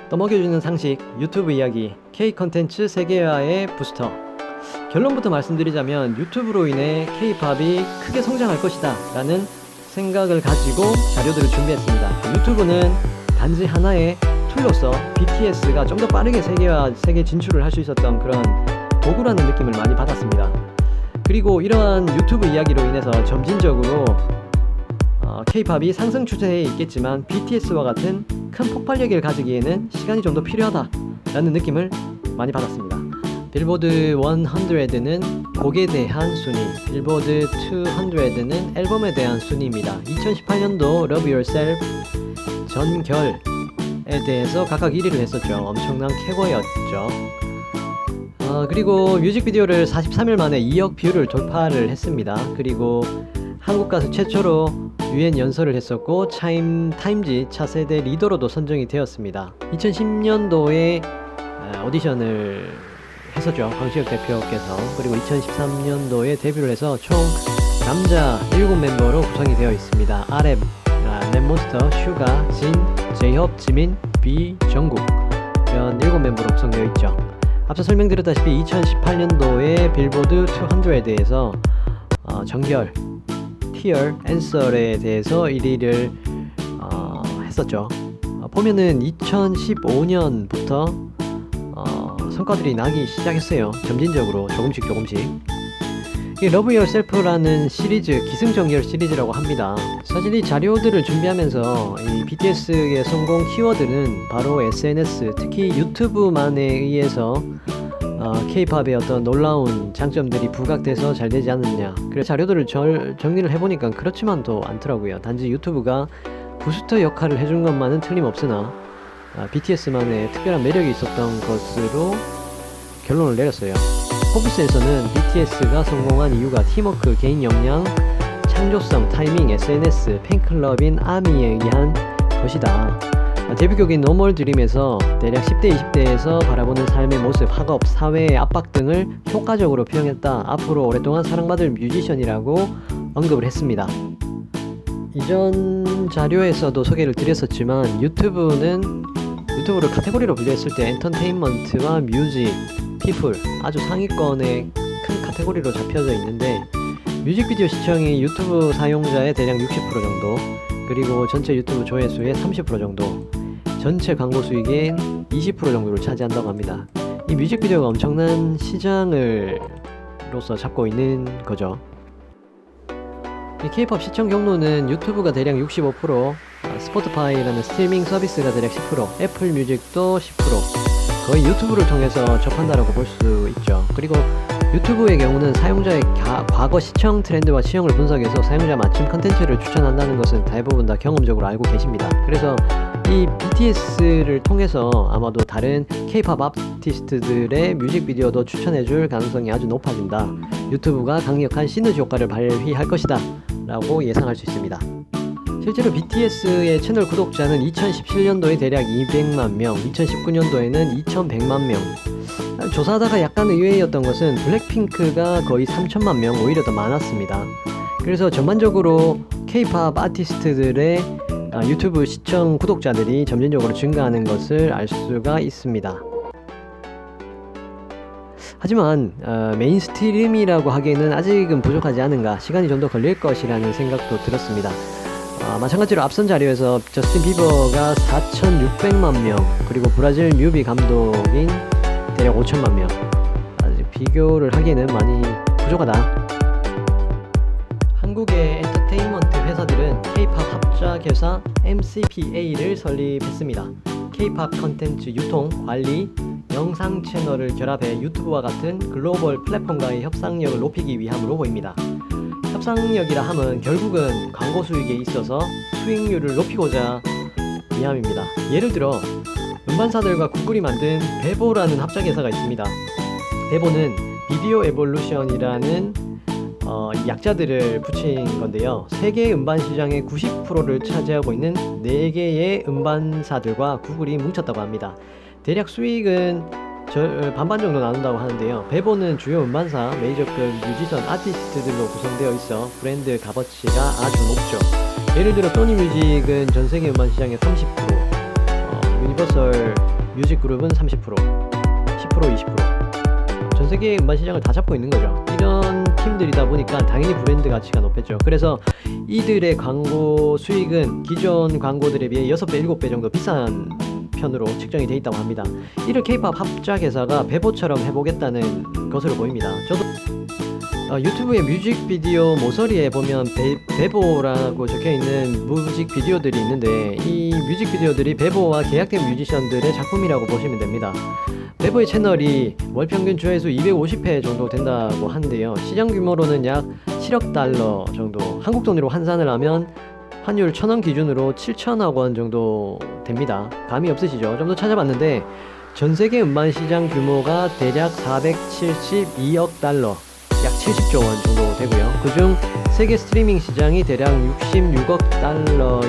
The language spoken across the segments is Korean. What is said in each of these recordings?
떠먹여주는 상식, 유튜브 이야기, K 컨텐츠 세계화의 부스터. 결론부터 말씀드리자면 유튜브로 인해 K-팝이 크게 성장할 것이다 라는 생각을 가지고 자료들을 준비했습니다. 유튜브는 단지 하나의 툴로서 BTS가 좀 더 빠르게 세계 진출을 할 수 있었던 그런 도구라는 느낌을 많이 받았습니다. 그리고 이러한 유튜브 이야기로 인해서 점진적으로 K-팝이 상승 추세에 있겠지만 BTS와 같은 큰 폭발력을 가지기에는 시간이 좀 더 필요하다라는 느낌을 많이 받았습니다. 빌보드 100는 곡에 대한 순위, 빌보드 200는 앨범에 대한 순위입니다. 2018년도 Love Yourself 전결에 대해서 각각 1위를 했었죠. 엄청난 쾌거였죠. 그리고 뮤직비디오를 43일 만에 2억 뷰를 돌파를 했습니다. 그리고 한국 가수 최초로 유엔 연설을 했었고 타임지 차세대 리더로도 선정이 되었습니다. 2010년도에 오디션을 했었죠. 광시혁 대표께서. 그리고 2013년도에 데뷔를 해서 총 남자 7멤버로 구성이 되어 있습니다. RM, 랩몬스터, 슈가, 진, 제이홉, 지민, 비, 정국 이런 7멤버로 구성되어 있죠. 앞서 설명드렸다시피 2018년도에 빌보드 200에서 정결, 티얼, 앤서에 대해서 1위를 했었죠. 보면은 2015년부터 성과들이 나기 시작했어요. 점진적으로 조금씩. 이 Love Yourself라는 시리즈, 기승전결 시리즈라고 합니다. 사실 이 자료들을 준비하면서 이 BTS의 성공 키워드는 바로 SNS, 특히 유튜브만에 의해서 K-팝의 어떤 놀라운 장점들이 부각돼서 잘 되지 않느냐. 그래서 자료들을 정리를 해보니까 그렇지만도 않더라고요. 단지 유튜브가 부스터 역할을 해준 것만은 틀림없으나 BTS만의 특별한 매력이 있었던 것으로 결론을 내렸어요. 포브스에서는 BTS가 성공한 이유가 팀워크, 개인 역량, 창조성, 타이밍, SNS, 팬클럽인 아미에 의한 것이다. 데뷔곡인 No More Dream에서 대략 10대, 20대에서 바라보는 삶의 모습, 학업, 사회의 압박 등을 효과적으로 표현했다. 앞으로 오랫동안 사랑받을 뮤지션이라고 언급을 했습니다. 이전 자료에서도 소개를 드렸었지만 유튜브를 카테고리로 분류했을 때 엔터테인먼트와 뮤직, 피플 아주 상위권의 큰 카테고리로 잡혀져 있는데 뮤직비디오 시청이 유튜브 사용자의 대략 60% 정도, 그리고 전체 유튜브 조회수의 30% 정도, 전체 광고 수익의 20% 정도를 차지한다고 합니다. 이 뮤직비디오가 엄청난 시장으로서 잡고 있는 거죠. 이 K-팝 시청 경로는 유튜브가 대략 65%, 스포티파이라는 스트리밍 서비스가 대략 10%, 애플 뮤직도 10%, 거의 유튜브를 통해서 접한다라고 볼 수 있죠. 그리고 유튜브의 경우는 사용자의 과거 시청 트렌드와 취향을 분석해서 사용자 맞춤 컨텐츠를 추천한다는 것은 대부분 다 경험적으로 알고 계십니다. 그래서 이 BTS를 통해서 아마도 다른 K-팝 아티스트들의 뮤직비디오도 추천해줄 가능성이 아주 높아진다. 유튜브가 강력한 시너지 효과를 발휘할 것이다 라고 예상할 수 있습니다. 실제로 BTS의 채널 구독자는 2017년도에 대략 200만 명, 2019년도에는 2100만 명. 조사하다가 약간 의외였던 것은 블랙핑크가 거의 3000만 명, 오히려 더 많았습니다. 그래서 전반적으로 K-팝 아티스트들의 유튜브 시청 구독자들이 점진적으로 증가하는 것을 알 수가 있습니다. 하지만 메인스트림이라고 하기에는 아직은 부족하지 않은가, 시간이 좀 더 걸릴 것이라는 생각도 들었습니다. 마찬가지로 앞선 자료에서 저스틴 비버가 4600만 명, 그리고 브라질 뮤비 감독인 대략 5000만 명. 아직 비교를 하기에는 많이 부족하다. 한국의 엔터테인먼트 회사들은 K-팝 합작 회사 MCPA를 설립했습니다. K-팝 컨텐츠 유통, 관리, 영상 채널을 결합해 유튜브와 같은 글로벌 플랫폼과의 협상력을 높이기 위함으로 보입니다. 협상력이라 함은 결국은 광고 수익에 있어서 수익률을 높이고자 위함입니다. 예를 들어 음반사들과 구글이 만든 베보라는 합작회사가 있습니다. 베보는 비디오 에볼루션이라는 약자들을 붙인 건데요. 세계 음반 시장의 90%를 차지하고 있는 4개의 음반사들과 구글이 뭉쳤다고 합니다. 대략 수익은 반반 정도 나눈다고 하는데요. 베보는 주요 음반사, 메이저급 뮤지션, 아티스트들로 구성되어 있어 브랜드 값어치가 아주 높죠. 예를 들어 소니 뮤직은 전세계 음반 시장의 30%, 유니버설 뮤직그룹은 30%, 10%, 20%. 전 세계 음반 시장을 다 잡고 있는 거죠. 이런 팀들이다 보니까 당연히 브랜드 가치가 높겠죠. 그래서 이들의 광고 수익은 기존 광고들에 비해 6배, 7배 정도 비싼 편으로 측정이 돼 있다고 합니다. 이를 K-pop 합작 회사가 베보처럼 해보겠다는 것으로 보입니다. 저도 유튜브의 뮤직비디오 모서리에 보면 베보라고 적혀있는 뮤직비디오들이 있는데, 이 뮤직비디오들이 베보와 계약된 뮤지션들의 작품이라고 보시면 됩니다. 베보의 채널이 월 평균 조회수 250회 정도 된다고 하는데요. 시장 규모로는 약 7억 달러 정도, 한국 돈으로 환산을 하면 환율 1,000원 기준으로 7천억 원 정도 됩니다. 감이 없으시죠? 좀 더 찾아봤는데 전 세계 음반 시장 규모가 대략 472억 달러, 약 70조 원 정도 되고요. 그중 세계 스트리밍 시장이 대략 66억 달러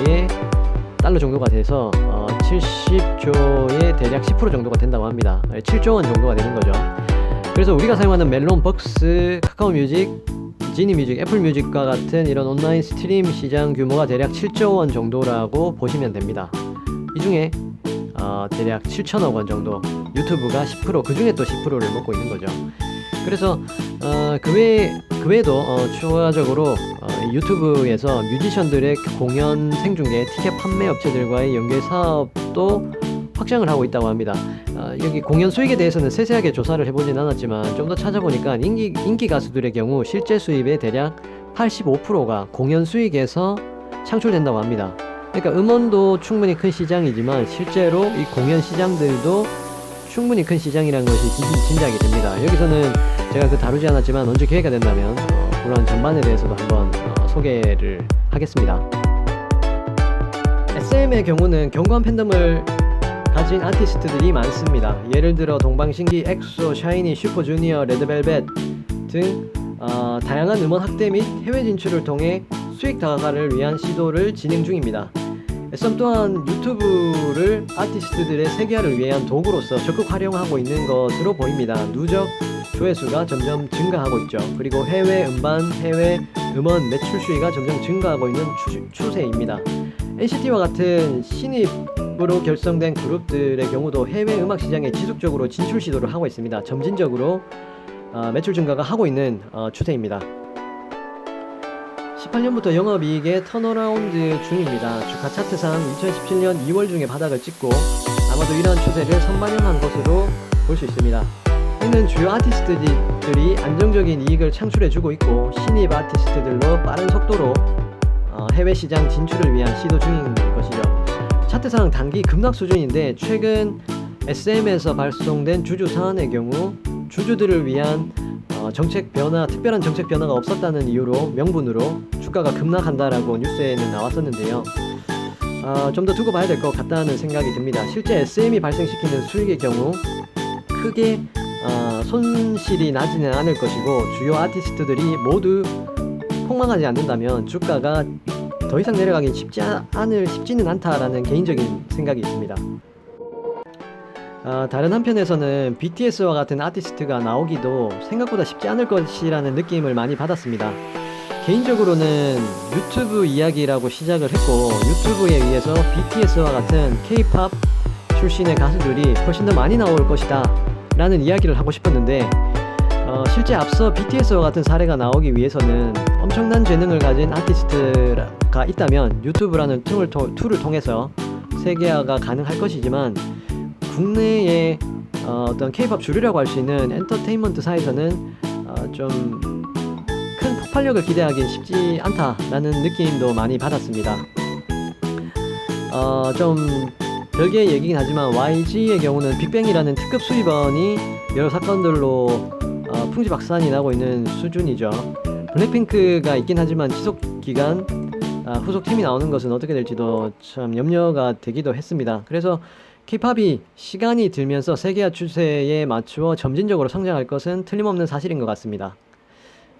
정도가 돼서 70조의 대략 10% 정도가 된다고 합니다. 7조 원 정도가 되는 거죠. 그래서 우리가 사용하는 멜론, 벅스, 카카오 뮤직, 지니 뮤직, 애플 뮤직과 같은 이런 온라인 스트림 시장 규모가 대략 7조 원 정도라고 보시면 됩니다. 이 중에 대략 7천억 원 정도, 유튜브가 10%, 그 중에 또 10%를 먹고 있는 거죠. 그래서 그 외에도 추가적으로 유튜브에서 뮤지션들의 공연 생중계, 티켓 판매 업체들과의 연계 사업도 확장을 하고 있다고 합니다. 여기 공연 수익에 대해서는 세세하게 조사를 해보진 않았지만 좀 더 찾아보니까 인기 가수들의 경우 실제 수입의 대략 85%가 공연 수익에서 창출된다고 합니다. 그러니까 음원도 충분히 큰 시장이지만 실제로 이 공연 시장들도 충분히 큰 시장이라는 것이 짐작이 됩니다. 여기서는 제가 다루지 않았지만 언제 기회가 된다면 그런 전반에 대해서도 한번 소개를 하겠습니다. SM의 경우는 견고한 팬덤을 가진 아티스트들이 많습니다. 예를 들어 동방신기, 엑소, 샤이니, 슈퍼주니어, 레드벨벳 등 다양한 음원 확대 및 해외 진출을 통해 수익 다가를 위한 시도를 진행 중입니다. SM 또한 유튜브를 아티스트들의 세계화를 위한 도구로서 적극 활용하고 있는 것으로 보입니다. 누적 조회수가 점점 증가하고 있죠. 그리고 해외 음반, 해외 음원 매출 수위가 점점 증가하고 있는 추세입니다. NCT와 같은 신입으로 결성된 그룹들의 경우도 해외 음악 시장에 지속적으로 진출 시도를 하고 있습니다. 점진적으로 매출 증가가 하고 있는 추세입니다. 18년부터 영업이익의 턴어라운드 중입니다. 주가 차트상 2017년 2월 중에 바닥을 찍고 아마도 이러한 추세를 선반영한 것으로 볼 수 있습니다. 이는 주요 아티스트들이 안정적인 이익을 창출해주고 있고 신입 아티스트들로 빠른 속도로 해외 시장 진출을 위한 시도 중인 것이죠. 차트상 단기 급락 수준인데 최근 SM에서 발송된 주주 사안의 경우 주주들을 위한 정책 변화, 특별한 정책 변화가 없었다는 이유로 명분으로 주가가 급락한다라고 뉴스에는 나왔었는데요. 좀 더 두고 봐야 될 것 같다는 생각이 듭니다. 실제 SM이 발생시키는 수익의 경우 크게 손실이 나지는 않을 것이고 주요 아티스트들이 모두 폭망하지 않는다면 주가가 더 이상 내려가긴 쉽지는 않다라는 개인적인 생각이 있습니다. 다른 한편에서는 BTS와 같은 아티스트가 나오기도 생각보다 쉽지 않을 것이라는 느낌을 많이 받았습니다. 개인적으로는 유튜브 이야기라고 시작을 했고 유튜브에 의해서 BTS와 같은 K-pop 출신의 가수들이 훨씬 더 많이 나올 것이다 라는 이야기를 하고 싶었는데 실제 앞서 BTS와 같은 사례가 나오기 위해서는 엄청난 재능을 가진 아티스트가 있다면 유튜브라는 툴을 통해서 세계화가 가능할 것이지만 국내의 어떤 K-pop 주류라고 할 수 있는 엔터테인먼트사에서는 좀 큰 폭발력을 기대하기 쉽지 않다라는 느낌도 많이 받았습니다. 좀 별개의 얘기긴 하지만 YG의 경우는 빅뱅이라는 특급 수입원이 여러 사건들로 풍지박산이 나고 있는 수준이죠. 블랙핑크가 있긴 하지만 지속기간 후속팀이 나오는 것은 어떻게 될지도 참 염려가 되기도 했습니다. 그래서 K-팝이 시간이 들면서 세계화 추세에 맞추어 점진적으로 성장할 것은 틀림없는 사실인 것 같습니다.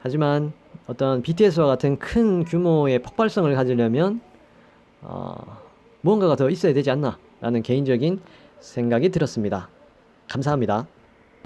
하지만 어떤 BTS와 같은 큰 규모의 폭발성을 가지려면 무언가가 더 있어야 되지 않나 라는 개인적인 생각이 들었습니다. 감사합니다.